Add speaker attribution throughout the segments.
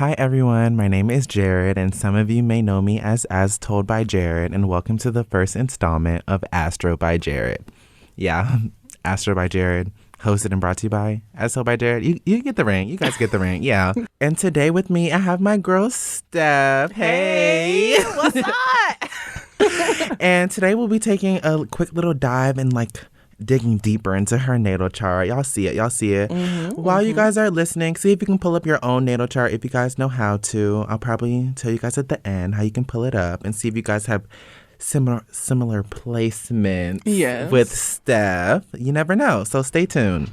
Speaker 1: Hi everyone, my name is Jared, and some of you may know me as Told by Jared, and welcome to the first installment of Astro by Jared. Yeah, Astro by Jared, hosted and brought to you by Astro by Jared. You get the ring. You guys get the ring. Yeah. And today with me, I have my girl Steph.
Speaker 2: Hey, what's up?
Speaker 1: And today we'll be taking a quick little dive and digging deeper into her natal chart. Y'all see it. While you guys are listening, see if you can pull up your own natal chart if you guys know how to. I'll probably tell you guys at the end how you can pull it up and see if you guys have similar placements with Steph. You never know, so stay tuned.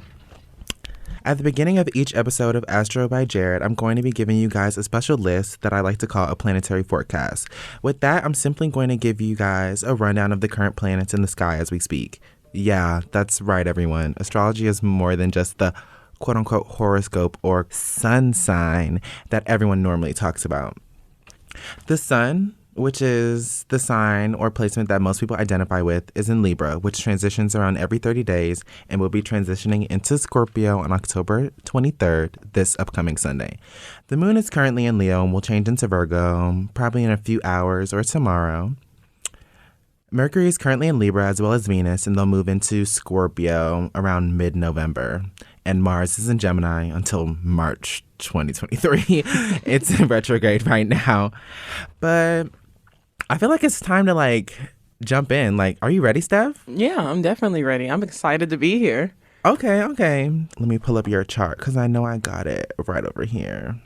Speaker 1: At the beginning of each episode of Astro by Jared, I'm going to be giving you guys a special list that I like to call a planetary forecast. With that, I'm simply going to give you guys a rundown of the current planets in the sky as we speak. Yeah, that's right, everyone. Astrology is more than just the quote-unquote horoscope or sun sign that everyone normally talks about. The sun, which is the sign or placement that most people identify with, is in Libra, which transitions around every 30 days and will be transitioning into Scorpio on October 23rd, this upcoming Sunday. The moon is currently in Leo and will change into Virgo probably in a few hours or tomorrow. Mercury is currently in Libra as well as Venus, and they'll move into Scorpio around mid-November. And Mars is in Gemini until March 2023. It's in retrograde right now. But I feel like it's time to jump in. Are you ready, Steph?
Speaker 2: Yeah, I'm definitely ready. I'm excited to be here.
Speaker 1: Okay. Let me pull up your chart because I know I got it right over here.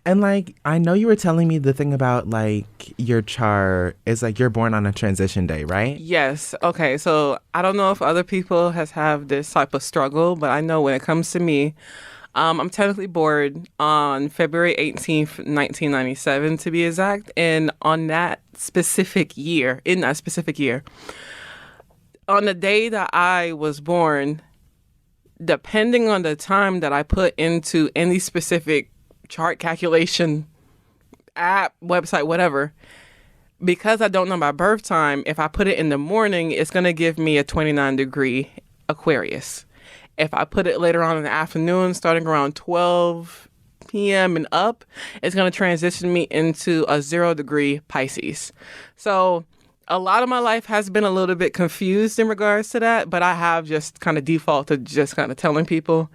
Speaker 1: And I know you were telling me the thing about your chart is you're born on a transition day, right?
Speaker 2: Yes. Okay. So I don't know if other people have this type of struggle, but I know when it comes to me, I'm technically born on February 18th, 1997 to be exact. And in that specific year, on the day that I was born, depending on the time that I put into any specific chart calculation app, website, whatever, because I don't know my birth time, if I put it in the morning, it's going to give me a 29-degree Aquarius. If I put it later on in the afternoon, starting around 12 p.m. and up, it's going to transition me into a 0-degree Pisces. So a lot of my life has been a little bit confused in regards to that, but I have just kind of defaulted just kind of telling people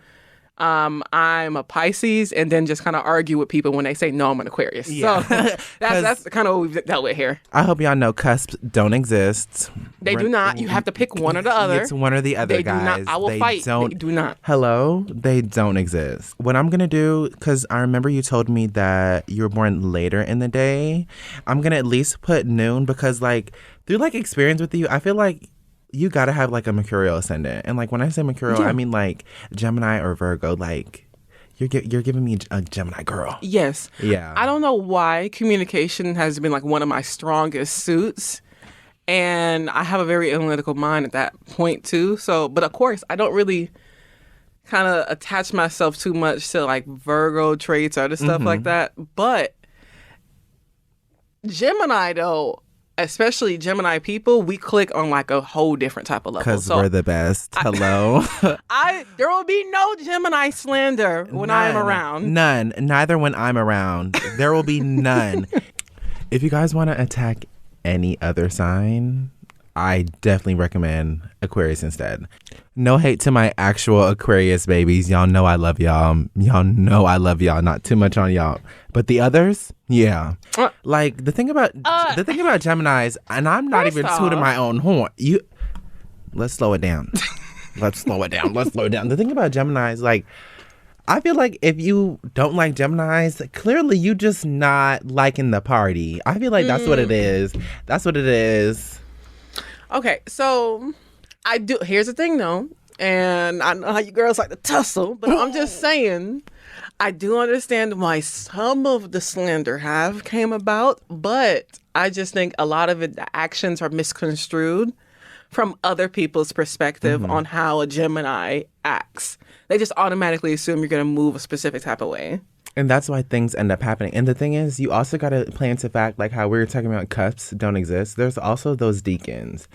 Speaker 2: I'm a Pisces, and then just kind of argue with people when they say, no, I'm an Aquarius. Yeah. So that's kind of what we've dealt with here.
Speaker 1: I hope y'all know cusps don't exist.
Speaker 2: They do not. You have to pick one or the other.
Speaker 1: It's one or the other,
Speaker 2: they
Speaker 1: guys.
Speaker 2: Do not. I will fight. They do not.
Speaker 1: Hello? They don't exist. What I'm going to do, because I remember you told me that you were born later in the day, I'm going to at least put noon because, through, experience with you, I feel like you gotta have a Mercurial ascendant, and when I say Mercurial, I mean Gemini or Virgo. You're giving me a Gemini girl.
Speaker 2: Yes.
Speaker 1: Yeah.
Speaker 2: I don't know why communication has been one of my strongest suits, and I have a very analytical mind at that point too. So, but of course, I don't really kind of attach myself too much to Virgo traits or other stuff like that. But Gemini though, especially Gemini people, we click on a whole different type of level.
Speaker 1: Because we're the best. Hello.
Speaker 2: There will be no Gemini slander when I'm around.
Speaker 1: None. Neither when I'm around. There will be none. If you guys want to attack any other sign, I definitely recommend Aquarius instead. No hate to my actual Aquarius babies. Y'all know I love y'all. Y'all know I love y'all. Not too much on y'all. But the others, yeah. The thing about Geminis, and I'm not even tooting my own horn. Let's slow it down. Let's slow it down. The thing about Geminis, I feel like if you don't like Geminis, clearly you just not liking the party. I feel like that's what it is. That's what it is.
Speaker 2: Okay, so I do. Here's the thing, though, and I know how you girls like to tussle, but I'm just saying, I do understand why some of the slander have came about, but I just think a lot of it, the actions are misconstrued from other people's perspective on how a Gemini acts. They just automatically assume you're going to move a specific type of way.
Speaker 1: And that's why things end up happening. And the thing is, you also got to play into fact, how we were talking about cusps don't exist. There's also those deacons.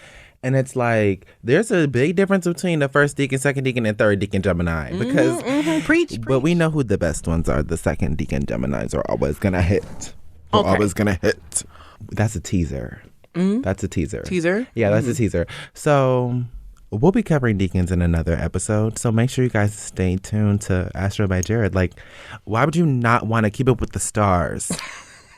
Speaker 1: And it's like, there's a big difference between the first deacon, second deacon, and third deacon Gemini. Because,
Speaker 2: Preach.
Speaker 1: But we know who the best ones are. The second deacon Geminis are always going to hit.
Speaker 2: Okay.
Speaker 1: Always going to hit. That's a teaser. That's a teaser.
Speaker 2: Teaser?
Speaker 1: Yeah, that's a teaser. So we'll be covering deacons in another episode. So make sure you guys stay tuned to Astro by Jared. Like, why would you not want to keep up with the stars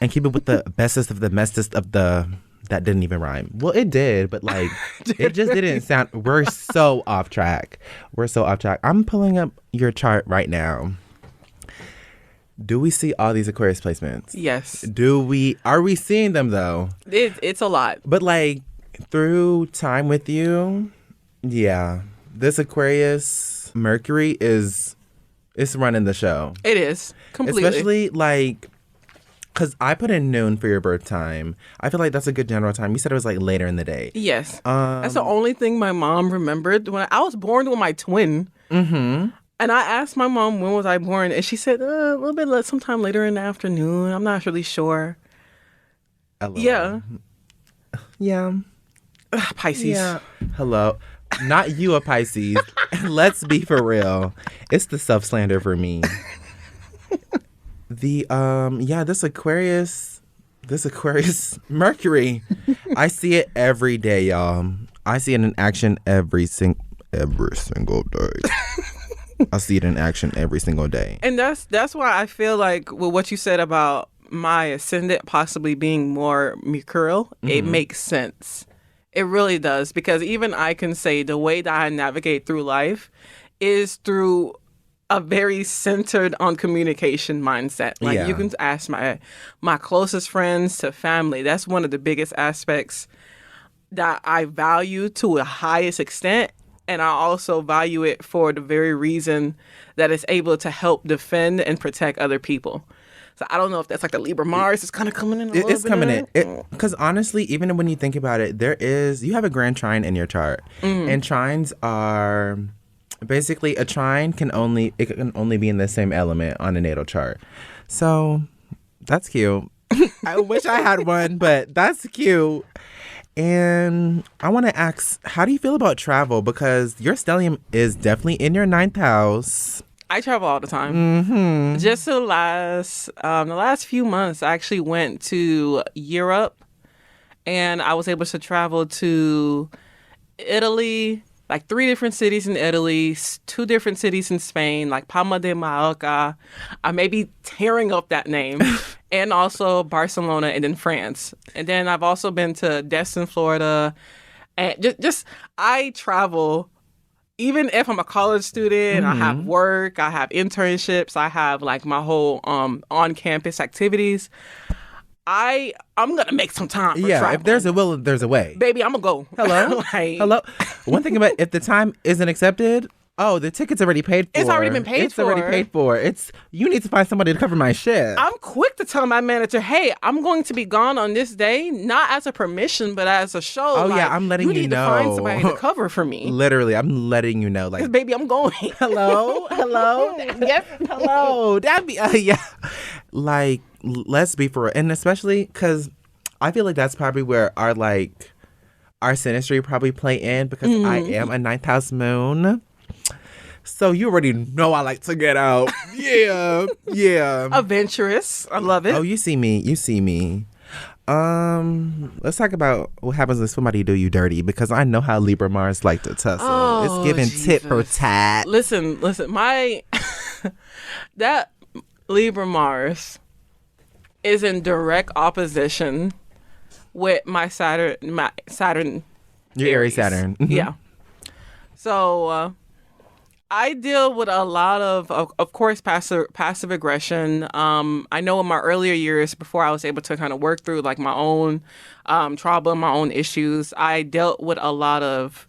Speaker 1: and keep up with the bestest of the mestest of the... That didn't even rhyme. Well, it did, but like, it just didn't sound... We're so off track. I'm pulling up your chart right now. Do we see all these Aquarius placements?
Speaker 2: Yes.
Speaker 1: Are we seeing them though?
Speaker 2: It's a lot.
Speaker 1: But like, through time with you, yeah, this Aquarius Mercury it's running the show.
Speaker 2: It is. Completely.
Speaker 1: Especially like... Because I put in noon for your birth time. I feel like that's a good general time. You said it was like later in the day.
Speaker 2: Yes. That's the only thing my mom remembered. When I was born with my twin. Mm-hmm. And I asked my mom, when was I born? And she said, a little bit sometime later in the afternoon. I'm not really sure.
Speaker 1: Hello.
Speaker 2: Yeah.
Speaker 1: Yeah.
Speaker 2: Pisces.
Speaker 1: Yeah. Hello. Not you a Pisces. Let's be for real. It's the self-slander for me. This Aquarius Mercury, I see it every day, y'all. I see it in action every single day. I see it in action every single day.
Speaker 2: And that's why I feel like with what you said about my ascendant possibly being more mercurial, it makes sense. It really does, because even I can say the way that I navigate through life is through a very centered on communication mindset. Like, you can ask my closest friends to family. That's one of the biggest aspects that I value to the highest extent. And I also value it for the very reason that it's able to help defend and protect other people. So I don't know if that's like the Libra Mars is kind of coming in a little bit.
Speaker 1: It's coming in. Because honestly, even when you think about it, you have a grand trine in your chart. And trines are... Basically, a trine can only be in the same element on a natal chart. So that's cute. I wish I had one, but that's cute. And I want to ask, how do you feel about travel? Because your stellium is definitely in your 9th house.
Speaker 2: I travel all the time. Just the last few months, I actually went to Europe, and I was able to travel to Italy, like 3 different cities in Italy, 2 different cities in Spain, like Palma de Mallorca. I may be tearing up that name. And also Barcelona, and then France. And then I've also been to Destin, Florida. And just I travel, even if I'm a college student, I have work, I have internships, I have like my whole on-campus activities. I'm going to make some time for traveling.
Speaker 1: If there's a will, there's a way.
Speaker 2: Baby, I'm going to go.
Speaker 1: Hello? Hello? One thing about if the time isn't accepted, the ticket's already paid for.
Speaker 2: It's already been paid for.
Speaker 1: It's already paid for. You need to find somebody to cover my shit.
Speaker 2: I'm quick to tell my manager, hey, I'm going to be gone on this day, not as a permission, but as a show.
Speaker 1: Oh, like, yeah, I'm letting you know.
Speaker 2: You need to find somebody to cover for me.
Speaker 1: Literally, I'm letting you know.
Speaker 2: Because, baby, I'm going.
Speaker 1: Hello? Yes, hello. That'd be, yeah. Like, let's be for real. And especially because I feel like that's probably where our synastry probably play in, because I am a 9th house moon. So you already know I like to get out. Yeah.
Speaker 2: Adventurous. I love it.
Speaker 1: Oh, you see me. Let's talk about what happens when somebody do you dirty, because I know how Libra Mars like to tussle. It's giving tit for tat.
Speaker 2: Listen, my that Libra Mars is in direct opposition with my Saturn.
Speaker 1: Your Aries Saturn.
Speaker 2: Yeah. So I deal with a lot of course, passive aggression. I know in my earlier years, before I was able to kind of work through like my own trauma, my own issues, I dealt with a lot of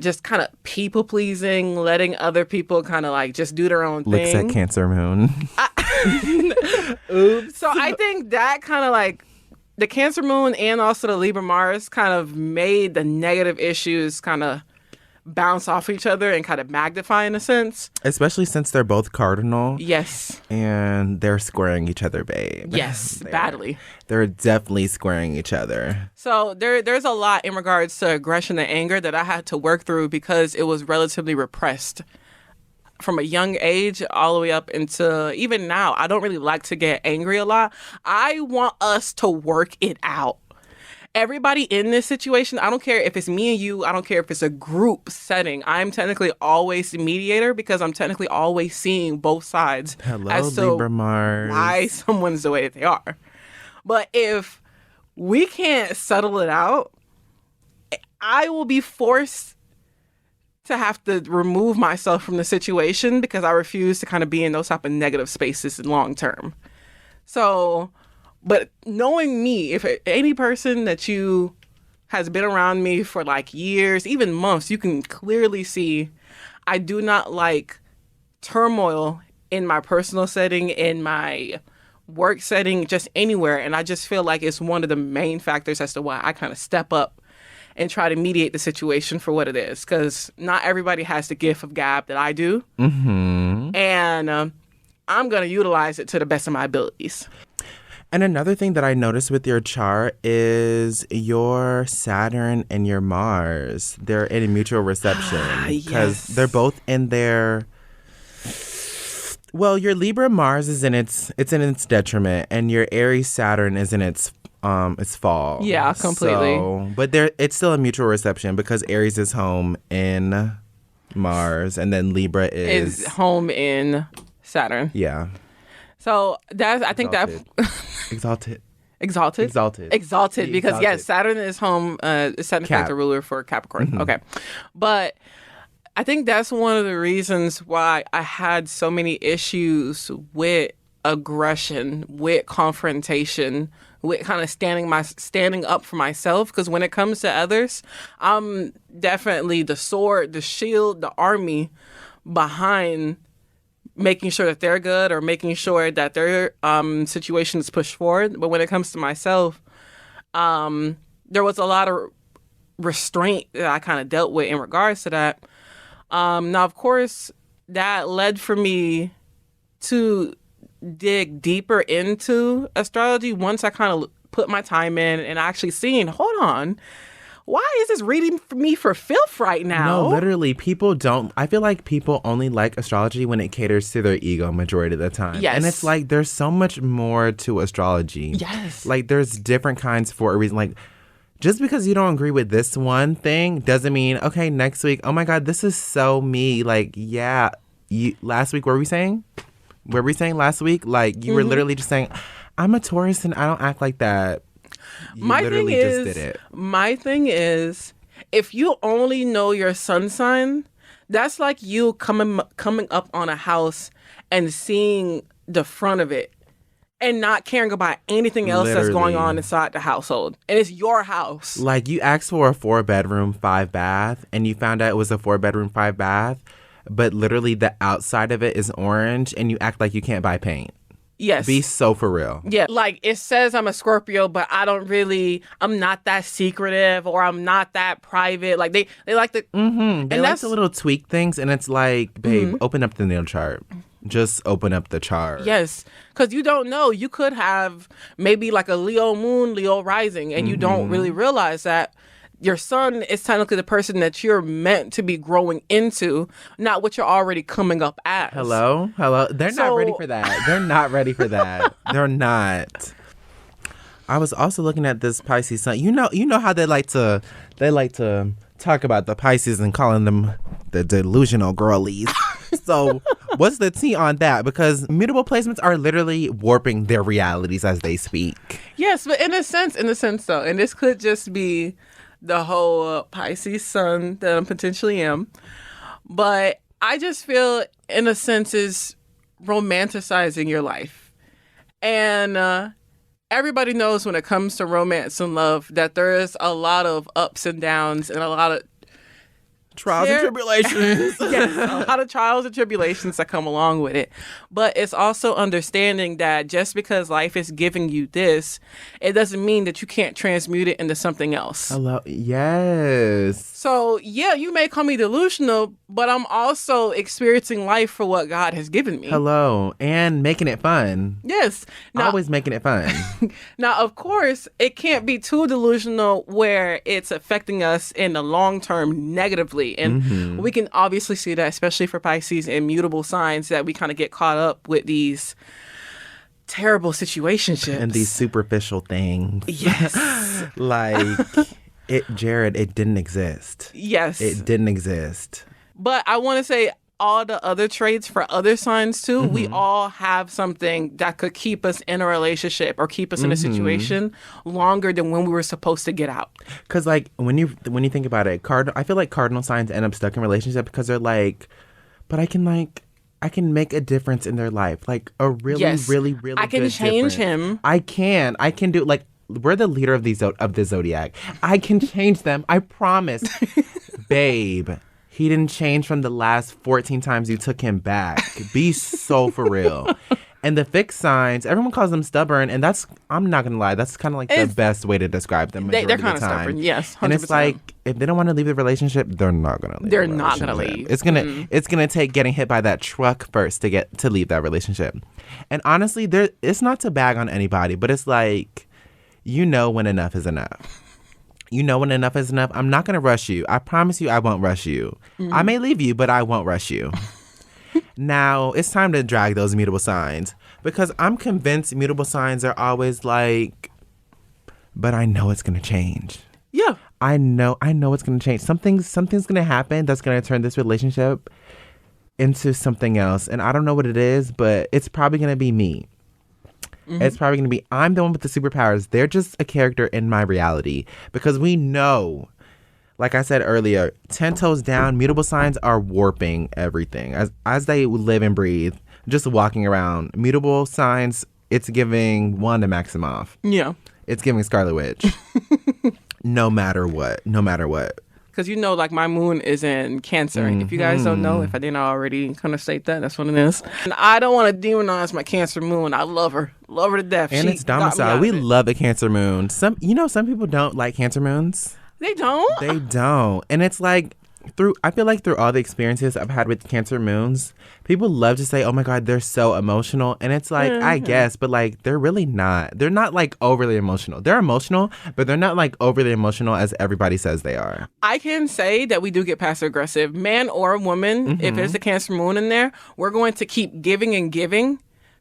Speaker 2: just kind of people pleasing, letting other people kind of like just do their own thing.
Speaker 1: Looks at Cancer Moon.
Speaker 2: Oops. So I think that kind of like the Cancer Moon and also the Libra Mars kind of made the negative issues kind of bounce off each other and kind of magnify in a sense.
Speaker 1: Especially since they're both cardinal.
Speaker 2: Yes.
Speaker 1: And they're squaring each other, babe.
Speaker 2: Yes, badly.
Speaker 1: They're definitely squaring each other.
Speaker 2: So there's a lot in regards to aggression and anger that I had to work through because it was relatively repressed from a young age all the way up into even now. I don't really like to get angry a lot. I want us to work it out. Everybody in this situation, I don't care if it's me and you, I don't care if it's a group setting. I'm technically always the mediator because I'm technically always seeing both sides.
Speaker 1: Hello,
Speaker 2: as to
Speaker 1: Libra Mars.
Speaker 2: why someone's the way that they are. But if we can't settle it out, I will be forced to have to remove myself from the situation because I refuse to kind of be in those type of negative spaces in long term. So, but knowing me, if any person that you has been around me for like years, even months, you can clearly see I do not like turmoil in my personal setting, in my work setting, just anywhere. And I just feel like it's one of the main factors as to why I kind of step up and try to mediate the situation for what it is. Because not everybody has the gift of gab that I do.
Speaker 1: Mm-hmm.
Speaker 2: And I'm going to utilize it to the best of my abilities.
Speaker 1: And another thing that I noticed with your chart is your Saturn and your Mars. They're in a mutual reception because they're both in their. Well, your Libra Mars is in its detriment, and your Aries Saturn is in its fall.
Speaker 2: Yeah, completely.
Speaker 1: So, but it's still a mutual reception because Aries is home in Mars, and then Libra is
Speaker 2: home in Saturn.
Speaker 1: Yeah.
Speaker 2: So I think
Speaker 1: Exalted.
Speaker 2: Because yes, Saturn is home. It's technically the ruler for Capricorn. Mm-hmm. Okay, but I think that's one of the reasons why I had so many issues with aggression, with confrontation, with kind of standing up for myself. Because when it comes to others, I'm definitely the sword, the shield, the army behind making sure that they're good or making sure that their situation is pushed forward. But when it comes to myself, there was a lot of restraint that I kind of dealt with in regards to that. Now, of course, that led for me to dig deeper into astrology once I kind of put my time in and actually seeing, hold on, why is this reading me for filth right now?
Speaker 1: No, literally, people don't. I feel like people only like astrology when it caters to their ego majority of the time.
Speaker 2: Yes.
Speaker 1: And it's like there's so much more to astrology.
Speaker 2: Yes.
Speaker 1: Like there's different kinds for a reason. Like just because you don't agree with this one thing doesn't mean, okay, next week, oh my God, this is so me. Like, yeah, last week, what were we saying? What were we saying last week? Like you were literally just saying, I'm a Taurus and I don't act like that.
Speaker 2: My thing is, if you only know your sun sign, that's like you coming up on a house and seeing the front of it and not caring about anything else that's going on inside the household. And it's your house.
Speaker 1: Like you asked for a 4-bedroom, 5-bath, and you found out it was a 4-bedroom, 5-bath, but literally the outside of it is orange, and you act like you can't buy paint.
Speaker 2: Yes.
Speaker 1: Be so for real.
Speaker 2: Yeah. Like it says I'm a Scorpio, but I'm not that secretive or I'm not that private. Like they like to.
Speaker 1: Mm-hmm. They like to little tweak things. And it's like, babe, open up the natal chart. Just open up the chart.
Speaker 2: Yes. Because you don't know. You could have maybe like a Leo moon, Leo rising, and you don't really realize that. Your sun is technically the person that you're meant to be growing into, not what you're already coming up as.
Speaker 1: Hello? They're not ready for that. They're not ready for that. They're not. I was also looking at this Pisces sun. You know how they like to talk about the Pisces and calling them the delusional girlies. So what's the tea on that? Because mutable placements are literally warping their realities as they speak.
Speaker 2: Yes, but in a sense though, and this could just be the whole Pisces sun that I potentially am. But I just feel, in a sense, is romanticizing your life. And everybody knows when it comes to romance and love that there is a lot of ups and downs and a lot of
Speaker 1: trials and tribulations.
Speaker 2: Yes, a lot of trials and tribulations that come along with it. But it's also understanding that just because life is giving you this, it doesn't mean that you can't transmute it into something else.
Speaker 1: Hello. Yes.
Speaker 2: So, yeah, you may call me delusional, but I'm also experiencing life for what God has given me.
Speaker 1: Hello. And making it fun.
Speaker 2: Yes. Now,
Speaker 1: Always making it fun.
Speaker 2: now, of course, it can't be too delusional where it's affecting us in the long term negatively. And we can obviously see that, especially for Pisces and mutable signs, that we kind of get caught up with these terrible situationships.
Speaker 1: And these superficial things.
Speaker 2: Yes.
Speaker 1: Like, Jared, it didn't exist.
Speaker 2: Yes.
Speaker 1: It didn't exist.
Speaker 2: But I want to say all the other traits for other signs too, we all have something that could keep us in a relationship or keep us in a situation longer than when we were supposed to get out.
Speaker 1: Because, like, when you think about it, I feel like cardinal signs end up stuck in relationships because they're like, but I can make a difference in their life. Like, a really, really, really
Speaker 2: I can
Speaker 1: good
Speaker 2: change
Speaker 1: difference.
Speaker 2: him.
Speaker 1: I can do, like, we're the leader of the zodiac. I can change them. I promise. Babe, he didn't change from the last 14 times you took him back. Be so for real. And the fixed signs, everyone calls them stubborn, and I'm not gonna lie, that's kind of like the best way to describe them.
Speaker 2: They're kind of stubborn, yes, 100%.
Speaker 1: And it's like, if they don't want to leave the relationship, they're not gonna leave.
Speaker 2: They're not gonna leave.
Speaker 1: It's gonna take getting hit by that truck first to leave that relationship. And honestly, it's not to bag on anybody, but it's like, you know when enough is enough. You know when enough is enough. I'm not gonna rush you. I promise you, I won't rush you. I may leave you, but I won't rush you. Now, it's time to drag those mutable signs, because I'm convinced mutable signs are always like, but I know it's going to change.
Speaker 2: Yeah.
Speaker 1: I know it's going to change. Something's going to happen that's going to turn this relationship into something else. And I don't know what it is, but it's probably going to be me. It's probably going to be, I'm the one with the superpowers. They're just a character in my reality, because we know, like I said earlier, 10 toes down, mutable signs are warping everything. As they live and breathe, just walking around. Mutable signs, it's giving Wanda Maximoff.
Speaker 2: Yeah.
Speaker 1: It's giving Scarlet Witch. No matter what.
Speaker 2: Because like my moon is in Cancer. If you guys don't know, if I didn't already kind of state that, that's what it is. And I don't want to demonize my Cancer moon. I love her. Love her to death.
Speaker 1: And it's domicile. We love a Cancer moon. Some people don't like Cancer moons.
Speaker 2: They don't?
Speaker 1: They don't. And it's like, I feel like through all the experiences I've had with Cancer moons, people love to say, oh my God, they're so emotional. And it's like, I guess, but like, they're really not. They're not like overly emotional. They're emotional, but they're not like overly emotional as everybody says they are.
Speaker 2: I can say that we do get passive aggressive. Man or woman, if there's a Cancer moon in there, we're going to keep giving and giving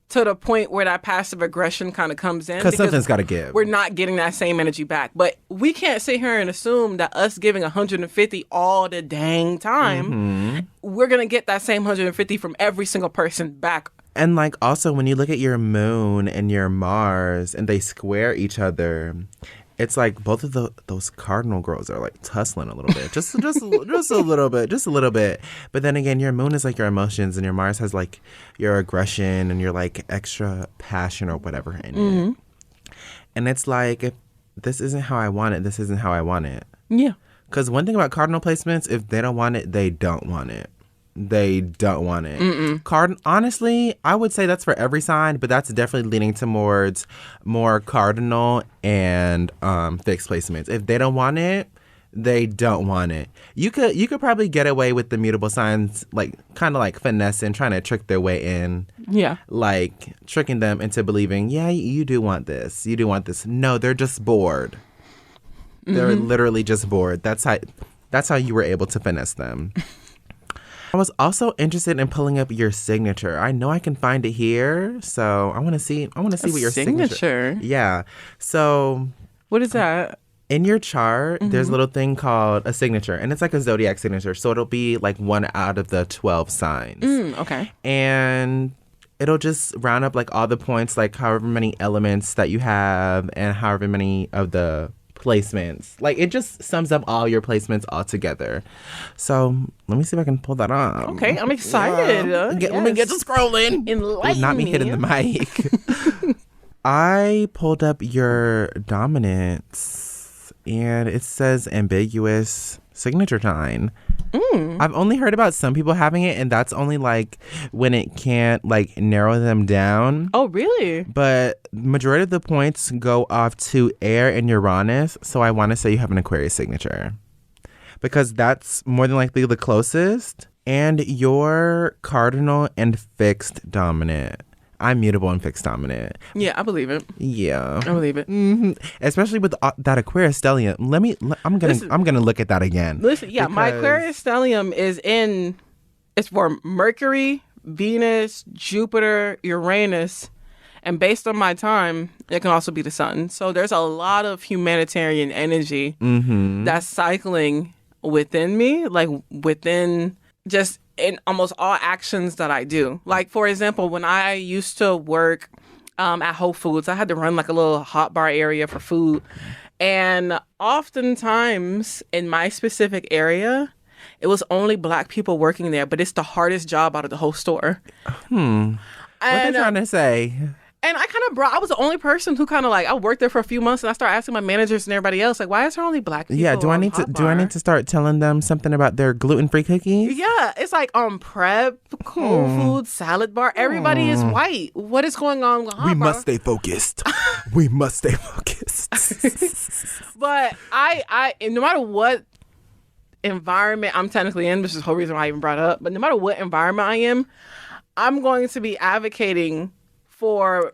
Speaker 2: to the point where that passive aggression kind of comes in.
Speaker 1: Because something's got to give.
Speaker 2: We're not getting that same energy back. But we can't sit here and assume that us giving 150 all the dang time, we're going to get that same 150 from every single person back.
Speaker 1: And like also when you look at your moon and your Mars and they square each other, it's like both of those cardinal girls are like tussling a little bit, just a little bit. But then again, your moon is like your emotions, and your Mars has like your aggression and your like extra passion or whatever in it. And it's like, if this isn't how I want it, this isn't how I want it.
Speaker 2: Yeah.
Speaker 1: Because one thing about cardinal placements, if they don't want it, they don't want it. They don't want it. Honestly, I would say that's for every sign, but that's definitely leaning towards more cardinal and fixed placements. If they don't want it, they don't want it. You could probably get away with the mutable signs, like kind of like finessing, trying to trick their way in. Yeah. Like tricking them into believing, yeah, you do want this. You do want this. No, they're just bored. They're literally just bored. That's how you were able to finesse them. I was also interested in pulling up your signature. I know I can find it here, so I want to see what your signature. Yeah. So
Speaker 2: what is that?
Speaker 1: In your chart, there's a little thing called a signature, and it's like a zodiac signature. So it'll be like 1 out of the 12 signs.
Speaker 2: Okay.
Speaker 1: And it'll just round up like all the points, like however many elements that you have and however many of the placements. Like it just sums up all your placements all together. So let me see if I can pull that up.
Speaker 2: Okay, I'm excited.
Speaker 1: Let me get to scrolling.
Speaker 2: Enlighten
Speaker 1: Not me hitting the mic. I pulled up your dominance and it says ambiguous signature sign. I've only heard about some people having it, and that's only like when it can't like narrow them down.
Speaker 2: Oh, really?
Speaker 1: But majority of the points go off to air and Uranus, so I want to say you have an Aquarius signature because that's more than likely the closest. And your cardinal and fixed dominant. I'm mutable and fixed dominant.
Speaker 2: Yeah, I believe it.
Speaker 1: Yeah,
Speaker 2: I believe it.
Speaker 1: Mm-hmm. Especially with that Aquarius stellium. I'm gonna look at that again.
Speaker 2: Listen, yeah, my Aquarius stellium it's for Mercury, Venus, Jupiter, Uranus, and based on my time, it can also be the sun. So there's a lot of humanitarian energy that's cycling within me, like within just in almost all actions that I do. Like, for example, when I used to work at Whole Foods, I had to run like a little hot bar area for food. And oftentimes in my specific area, it was only Black people working there, but it's the hardest job out of the whole store.
Speaker 1: What are they trying to say?
Speaker 2: And I was the only person who kind of like, I worked there for a few months and I started asking my managers and everybody else, like, why is there only Black people?
Speaker 1: Yeah, do I need to start telling them something about their gluten-free cookies?
Speaker 2: Yeah, it's like Prep, Whole Foods, Salad Bar, everybody is white. What is going on with
Speaker 1: We must stay focused. We must stay focused.
Speaker 2: But I no matter what environment I'm technically in, which is the whole reason why I even brought it up, but no matter what environment I am, I'm going to be advocating for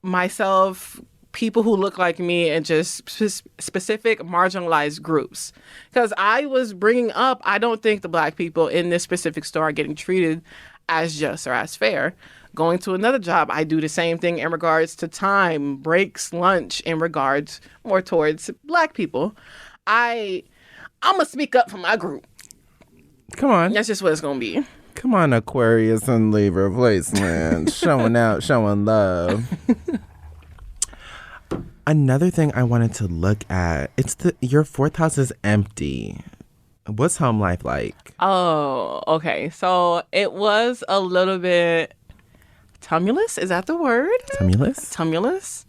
Speaker 2: myself, people who look like me, and just specific marginalized groups. Because I was bringing up, I don't think the Black people in this specific store are getting treated as just or as fair. Going to another job, I do the same thing in regards to time, breaks, lunch, in regards more towards Black people. I'm going to speak up for my group.
Speaker 1: Come on.
Speaker 2: That's just what it's going to be.
Speaker 1: Come on, Aquarius and Libra placement. Showing out, showing love. Another thing I wanted to look at, your fourth house is empty. What's home life like?
Speaker 2: Oh, okay. So it was a little bit tumultuous. Is that the word?
Speaker 1: Tumultuous?
Speaker 2: Tumultuous.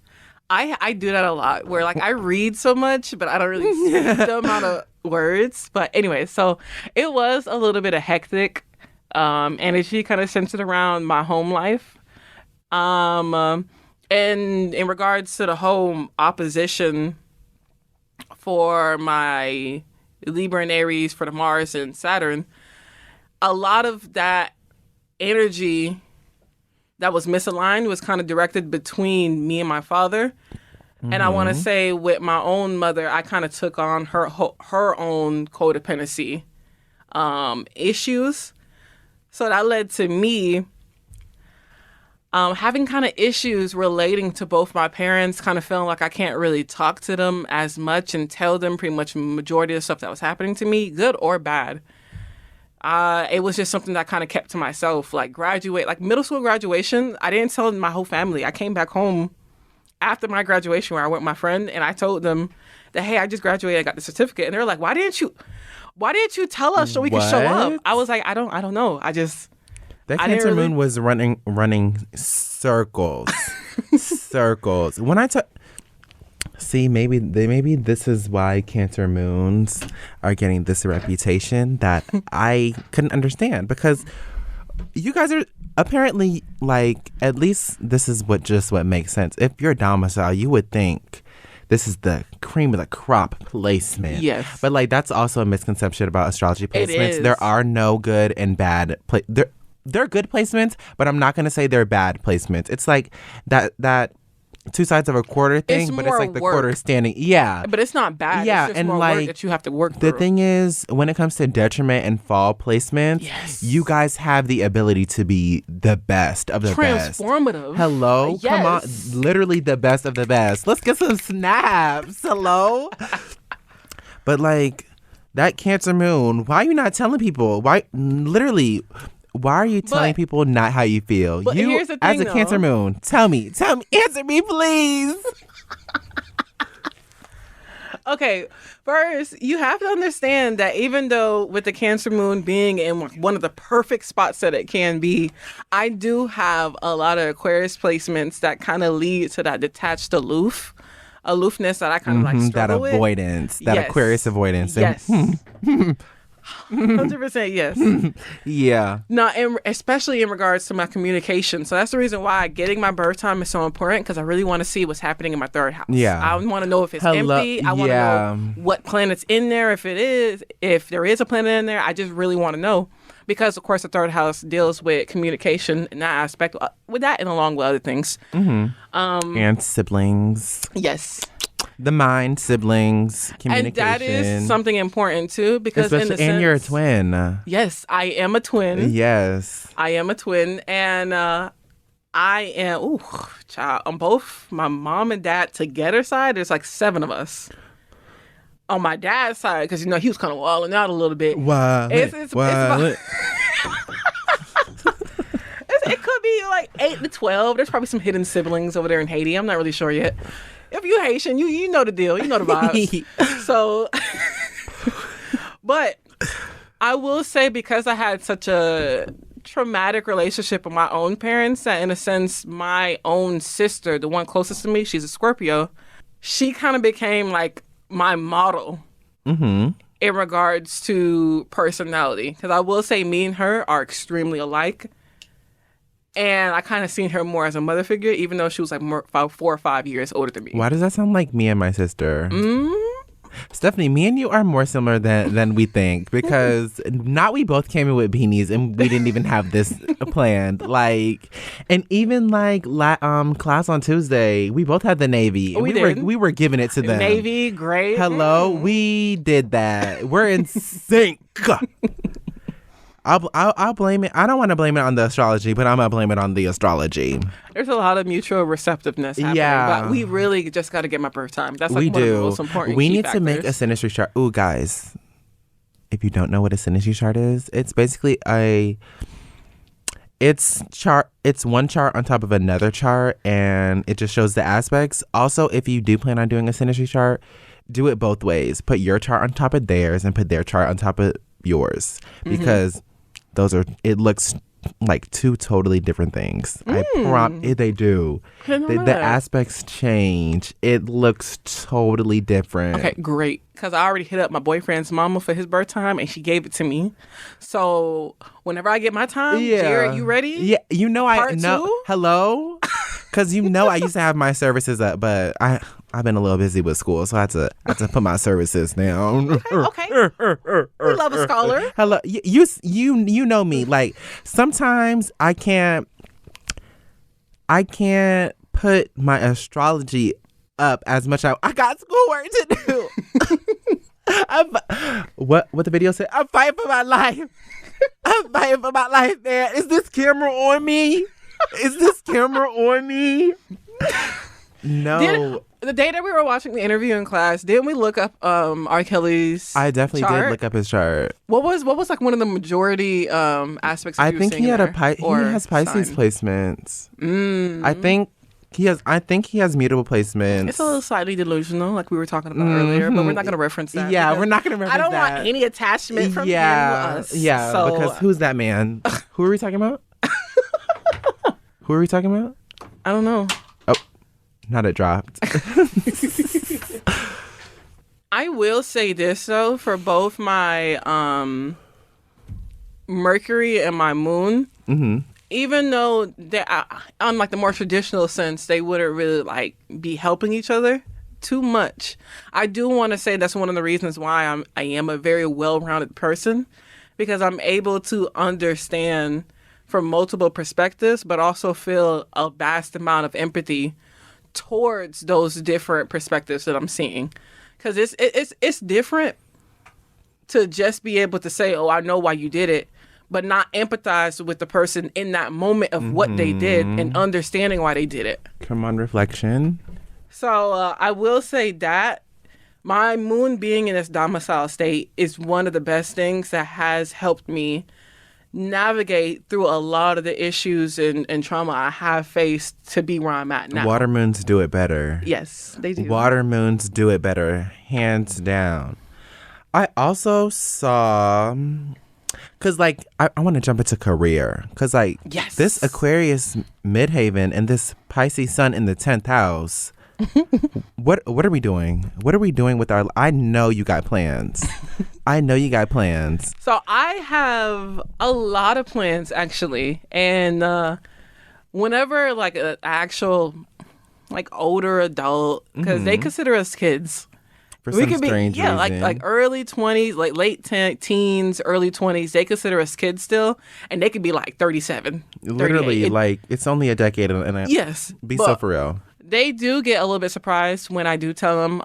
Speaker 2: I do that a lot where like I read so much, but I don't really see the amount of words. But anyway, so it was a little bit of hectic energy kind of centered around my home life. And in regards to the home opposition for my Libra and Aries, for the Mars and Saturn, a lot of that energy that was misaligned was kind of directed between me and my father. Mm-hmm. And I want to say with my own mother, I kind of took on her own codependency issues. So that led to me having kind of issues relating to both my parents, kind of feeling like I can't really talk to them as much and tell them pretty much the majority of the stuff that was happening to me, good or bad. It was just something that I kind of kept to myself. Like middle school graduation, I didn't tell my whole family. I came back home after my graduation where I went with my friend and I told them that, hey, I just graduated, I got the certificate. And they were like, why didn't you tell us so we could show up? I was like, I don't know.
Speaker 1: That Cancer moon was running circles. Circles. When I see, maybe this is why Cancer moons are getting this reputation that I couldn't understand, because you guys are apparently like, at least this is what makes sense. If you're a domicile, you would think this is the cream of the crop placement.
Speaker 2: Yes.
Speaker 1: But like that's also a misconception about astrology placements.
Speaker 2: It is.
Speaker 1: There are no good and bad they're good placements, but I'm not going to say they're bad placements. It's like that two sides of a quarter thing, but it's like the quarter standing. Yeah.
Speaker 2: But it's not bad.
Speaker 1: Yeah,
Speaker 2: it's just
Speaker 1: and
Speaker 2: more
Speaker 1: like
Speaker 2: work that you have to work through.
Speaker 1: The thing is, when it comes to detriment and fall placements,
Speaker 2: yes,
Speaker 1: you guys have the ability to be the best of the best.
Speaker 2: Transformative.
Speaker 1: Hello?
Speaker 2: Yes.
Speaker 1: Come on. Literally the best of the best. Let's get some snaps. Hello? But like that Cancer moon, why are you not telling people? Why are you telling people not how you feel?
Speaker 2: But
Speaker 1: You,
Speaker 2: here's the
Speaker 1: as
Speaker 2: thing,
Speaker 1: a Cancer moon, tell me, answer me, please.
Speaker 2: Okay, first, you have to understand that even though with the Cancer moon being in one of the perfect spots that it can be, I do have a lot of Aquarius placements that kind of lead to that detached aloofness that I kind of like struggle
Speaker 1: that
Speaker 2: with.
Speaker 1: avoidance, that
Speaker 2: Yes.
Speaker 1: Aquarius avoidance.
Speaker 2: Yes. 100% yes.
Speaker 1: Yeah.
Speaker 2: No, especially in regards to my communication. So that's the reason why getting my birth time is so important, because I really want to see what's happening in my third house.
Speaker 1: Yeah.
Speaker 2: I want to know if it's empty. I want to know what planet's in there, if there is a planet in there. I just really want to know. Because, of course, the third house deals with communication in that aspect, with that and along with other things.
Speaker 1: And siblings.
Speaker 2: Yes.
Speaker 1: The mind, siblings, communication.
Speaker 2: And that is something important, too, because
Speaker 1: and you're a twin.
Speaker 2: Yes, I am a twin.
Speaker 1: Yes.
Speaker 2: I am a twin. And I am, child, on both my mom and dad together side, there's like 7 of us. On my dad's side, because, he was kind of walling out a little bit. It could be like 8 to 12. There's probably some hidden siblings over there in Haiti. I'm not really sure yet. If you're Haitian, you know the deal. You know the vibes. So, but I will say, because I had such a traumatic relationship with my own parents, that in a sense, my own sister, the one closest to me, she's a Scorpio, she kind of became like my model in regards to personality. Because I will say me and her are extremely alike. And I kind of seen her more as a mother figure, even though she was like about 4 or 5 years older than me.
Speaker 1: Why does that sound like me and my sister? Stephanie, me and you are more similar than we think, because we both came in with beanies and we didn't even have this planned. Like, and even like class on Tuesday, we both had the Navy. We were giving it to them.
Speaker 2: Navy, gray.
Speaker 1: Hello, we did that. We're in sync. I'll blame it. I don't want to blame it on the astrology, but I'm going to blame it on the astrology.
Speaker 2: There's a lot of mutual receptiveness happening. Yeah. But we really just got to get my birth time. That's like one of the most important
Speaker 1: We
Speaker 2: key
Speaker 1: need
Speaker 2: factors.
Speaker 1: to make a synastry chart. Ooh, guys. If you don't know what a synastry chart is, it's basically it's one chart on top of another chart, and it just shows the aspects. Also, if you do plan on doing a synastry chart, do it both ways. Put your chart on top of theirs and put their chart on top of yours, because it looks like 2 totally different things. They do. The aspects change. It looks totally different.
Speaker 2: Okay, great. Because I already hit up my boyfriend's mama for his birth time, and she gave it to me. So whenever I get my time, Jared, you ready?
Speaker 1: Yeah,
Speaker 2: Part 2?
Speaker 1: Hello? Because I used to have my services up, but I've been a little busy with school, so I had to put my services down.
Speaker 2: Okay. We love a scholar.
Speaker 1: Hello, you know me. Like, sometimes I can't put my astrology up as much. I got schoolwork to do. What the video said? I'm fighting for my life. I'm fighting for my life, man. Is this camera on me? No.
Speaker 2: The day that we were watching the interview in class, didn't we look up R. Kelly's
Speaker 1: I definitely
Speaker 2: chart?
Speaker 1: did look up his chart.
Speaker 2: What was like one of the majority aspects of
Speaker 1: I think he had he has Pisces
Speaker 2: sign?
Speaker 1: placements. I think he has mutable placements.
Speaker 2: It's a little slightly delusional, like we were talking about earlier, but we're not going to reference that.
Speaker 1: Yeah, we're not going to reference that.
Speaker 2: I don't want any attachment from him to us.
Speaker 1: Yeah,
Speaker 2: so,
Speaker 1: because who's that man? Who are we talking about? Who are we talking about?
Speaker 2: I don't know.
Speaker 1: Oh, not it dropped.
Speaker 2: I will say this, though, for both my Mercury and my moon, even though on like the more traditional sense, they wouldn't really like be helping each other too much. I do want to say that's one of the reasons why I am a very well-rounded person, because I'm able to understand from multiple perspectives, but also feel a vast amount of empathy towards those different perspectives that I'm seeing. Because it's different to just be able to say, oh, I know why you did it, but not empathize with the person in that moment of what they did and understanding why they did it.
Speaker 1: Come on, reflection.
Speaker 2: So I will say that my moon being in its domicile state is one of the best things that has helped me navigate through a lot of the issues and trauma I have faced to be where I'm at now.
Speaker 1: Water moons do it better.
Speaker 2: Yes, they do.
Speaker 1: Water moons do it better, hands down. I also saw, because like I want to jump into career, because like
Speaker 2: yes.
Speaker 1: this Aquarius midhaven and this Pisces sun in the 10th house, What are we doing? What are we doing with our? I know you got plans. I know you got plans.
Speaker 2: So I have a lot of plans actually, and whenever like an actual like older adult, because they consider us kids.
Speaker 1: For some strange reason.
Speaker 2: like early 20s, like late teens, early 20s. They consider us kids still, and they could be like 37.
Speaker 1: Literally, like it's only a decade, and
Speaker 2: yes,
Speaker 1: be so for real.
Speaker 2: They do get a little bit surprised when I do tell them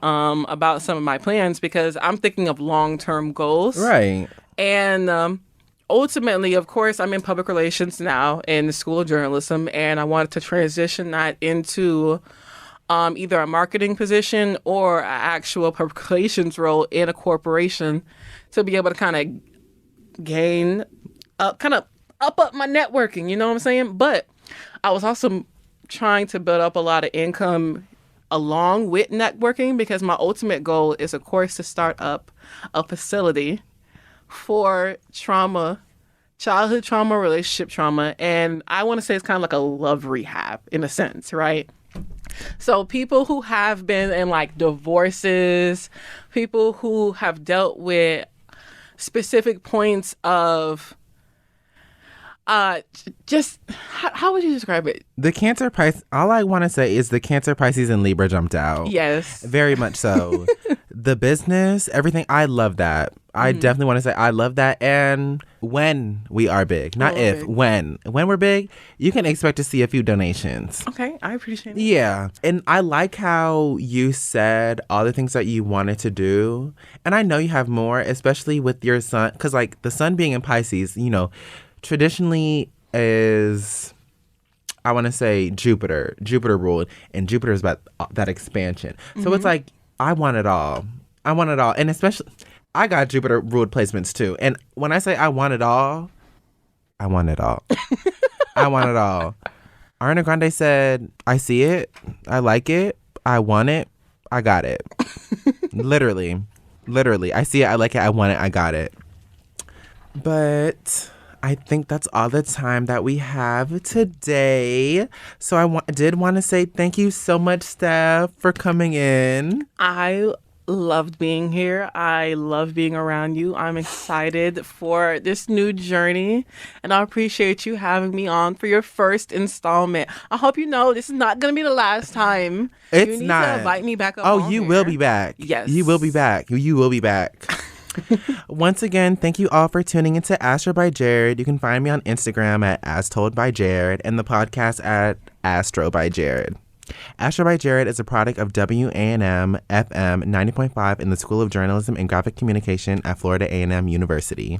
Speaker 2: about some of my plans because I'm thinking of long-term goals,
Speaker 1: right?
Speaker 2: And ultimately, of course, I'm in public relations now in the School of Journalism, and I wanted to transition that into either a marketing position or an actual public relations role in a corporation to be able to kind of gain, up my networking, you know what I'm saying? But I was also trying to build up a lot of income along with networking because my ultimate goal is, of course, to start up a facility for trauma, childhood trauma, relationship trauma. And I want to say it's kind of like a love rehab in a sense, right? So people who have been in like divorces, people who have dealt with specific points of just how would you describe it?
Speaker 1: The Cancer Pisces. All I want to say is the Cancer, Pisces, and Libra jumped out.
Speaker 2: Yes,
Speaker 1: very much so. The business, everything. I love that. I definitely want to say I love that. And when we are big, not if, big. When we're big, you can expect to see a few donations.
Speaker 2: Okay, I appreciate it.
Speaker 1: Yeah, and I like how you said all the things that you wanted to do, and I know you have more, especially with your son, because like the sun being in Pisces, you know. Traditionally is, I want to say Jupiter ruled, and Jupiter is about that expansion. So it's like, I want it all. And especially, I got Jupiter ruled placements too. And when I say I want it all, I want it all. I want it all. Ariana Grande said, I see it. I like it. I want it. I got it. Literally. I see it. I like it. I want it. I got it. But I think that's all the time that we have today. So I did want to say thank you so much, Steph, for coming in.
Speaker 2: I loved being here. I love being around you. I'm excited for this new journey, and I appreciate you having me on for your first installment. I hope you know this is not going to be the last time.
Speaker 1: It's
Speaker 2: you need
Speaker 1: not.
Speaker 2: to invite me back up.
Speaker 1: Oh, you will be back.
Speaker 2: Yes.
Speaker 1: You will be back. You will be back. Once again, thank you all for tuning into Astro by Jared. You can find me on Instagram at AsToldByJared and the podcast at Astro by Jared. Astro by Jared is a product of WANM FM 90.5 in the School of Journalism and Graphic Communication at Florida A&M University.